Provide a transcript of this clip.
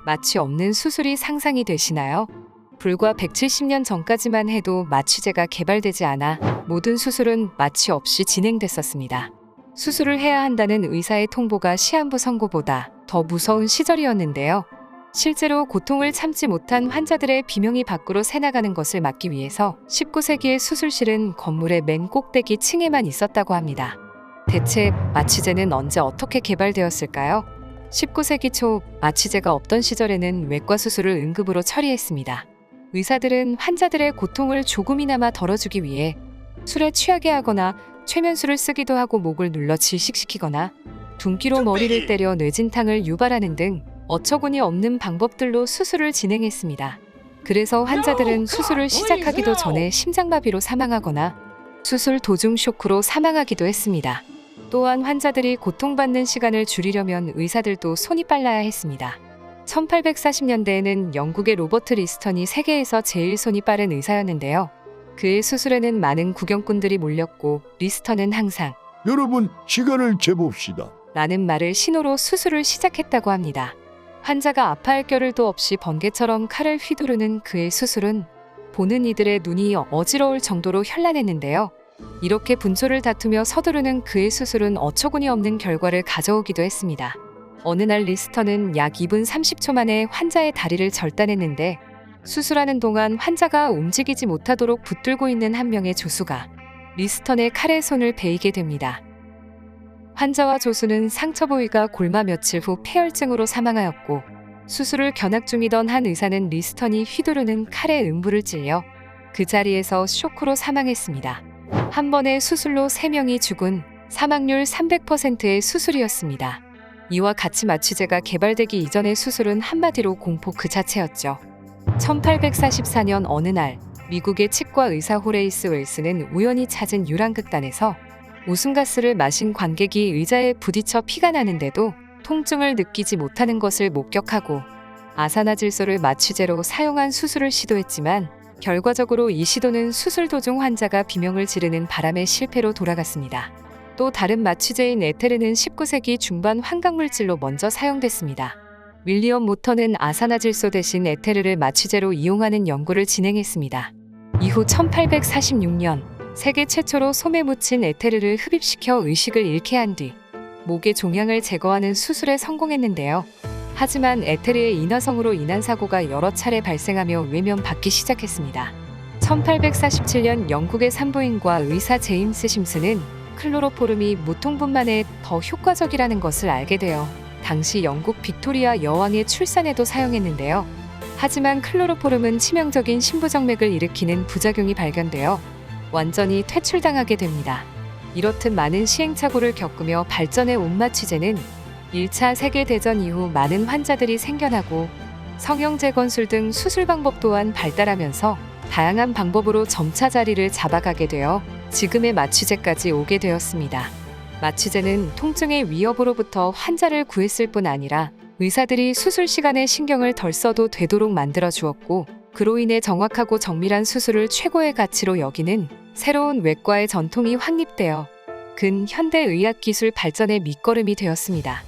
마취 없는 수술이 상상이 되시나요? 불과 170년 전까지만 해도 마취제가 개발되지 않아 모든 수술은 마취 없이 진행됐었습니다. 수술을 해야 한다는 의사의 통보가 시한부 선고보다 더 무서운 시절이었는데요. 실제로 고통을 참지 못한 환자들의 비명이 밖으로 새나가는 것을 막기 위해서 19세기의 수술실은 건물의 맨 꼭대기 층에만 있었다고 합니다. 대체 마취제는 언제 어떻게 개발되었을까요? 19세기 초 마취제가 없던 시절에는 외과 수술을 응급으로 처리했습니다. 의사들은 환자들의 고통을 조금이나마 덜어주기 위해 술에 취하게 하거나 최면술을 쓰기도 하고 목을 눌러 질식시키거나 둔기로 머리를 때려 뇌진탕을 유발하는 등 어처구니 없는 방법들로 수술을 진행했습니다. 그래서 환자들은 수술을 시작하기도 전에 심장마비로 사망하거나 수술 도중 쇼크로 사망하기도 했습니다. 또한 환자들이 고통받는 시간을 줄이려면 의사들도 손이 빨라야 했습니다. 1840년대에는 영국의 로버트 리스턴이 세계에서 제일 손이 빠른 의사였는데요. 그의 수술에는 많은 구경꾼들이 몰렸고 리스턴은 항상 여러분, 시간을 재봅시다. 라는 말을 신호로 수술을 시작했다고 합니다. 환자가 아파할 겨를도 없이 번개처럼 칼을 휘두르는 그의 수술은 보는 이들의 눈이 어지러울 정도로 현란했는데요. 이렇게 분초를 다투며 서두르는 그의 수술은 어처구니 없는 결과를 가져오기도 했습니다. 어느 날 리스턴은 약 2분 30초 만에 환자의 다리를 절단했는데 수술하는 동안 환자가 움직이지 못하도록 붙들고 있는 한 명의 조수가 리스턴의 칼에 손을 베이게 됩니다. 환자와 조수는 상처 부위가 골마 며칠 후 폐혈증으로 사망하였고 수술을 견학 중이던 한 의사는 리스턴이 휘두르는 칼에 음부를 찔려 그 자리에서 쇼크로 사망했습니다. 한 번의 수술로 3명이 죽은 사망률 300%의 수술이었습니다. 이와 같이 마취제가 개발되기 이전의 수술은 한마디로 공포 그 자체였죠. 1844년 어느 날 미국의 치과 의사 호레이스 웰스는 우연히 찾은 유랑극단에서 웃음가스를 마신 관객이 의자에 부딪혀 피가 나는데도 통증을 느끼지 못하는 것을 목격하고 아산화질소를 마취제로 사용한 수술을 시도했지만 결과적으로 이 시도는 수술 도중 환자가 비명을 지르는 바람에 실패로 돌아갔습니다. 또 다른 마취제인 에테르는 19세기 중반 환각물질로 먼저 사용됐습니다. 윌리엄 모터는 아산화질소 대신 에테르를 마취제로 이용하는 연구를 진행했습니다. 이후 1846년 세계 최초로 솜에 묻힌 에테르를 흡입시켜 의식을 잃게 한 뒤 목의 종양을 제거하는 수술에 성공했는데요. 하지만 에테르의 인화성으로 인한 사고가 여러 차례 발생하며 외면받기 시작했습니다. 1847년 영국의 산부인과 의사 제임스 심슨은 클로로포름이 무통분만에 더 효과적이라는 것을 알게 되어 당시 영국 빅토리아 여왕의 출산에도 사용했는데요. 하지만 클로로포름은 치명적인 신부정맥을 일으키는 부작용이 발견되어 완전히 퇴출당하게 됩니다. 이렇듯 많은 시행착오를 겪으며 발전해 온 마취제는 1차 세계대전 이후 많은 환자들이 생겨나고 성형재건술 등 수술 방법 또한 발달하면서 다양한 방법으로 점차 자리를 잡아가게 되어 지금의 마취제까지 오게 되었습니다. 마취제는 통증의 위협으로부터 환자를 구했을 뿐 아니라 의사들이 수술 시간에 신경을 덜 써도 되도록 만들어 주었고 그로 인해 정확하고 정밀한 수술을 최고의 가치로 여기는 새로운 외과의 전통이 확립되어 근현대 의학 기술 발전의 밑거름이 되었습니다.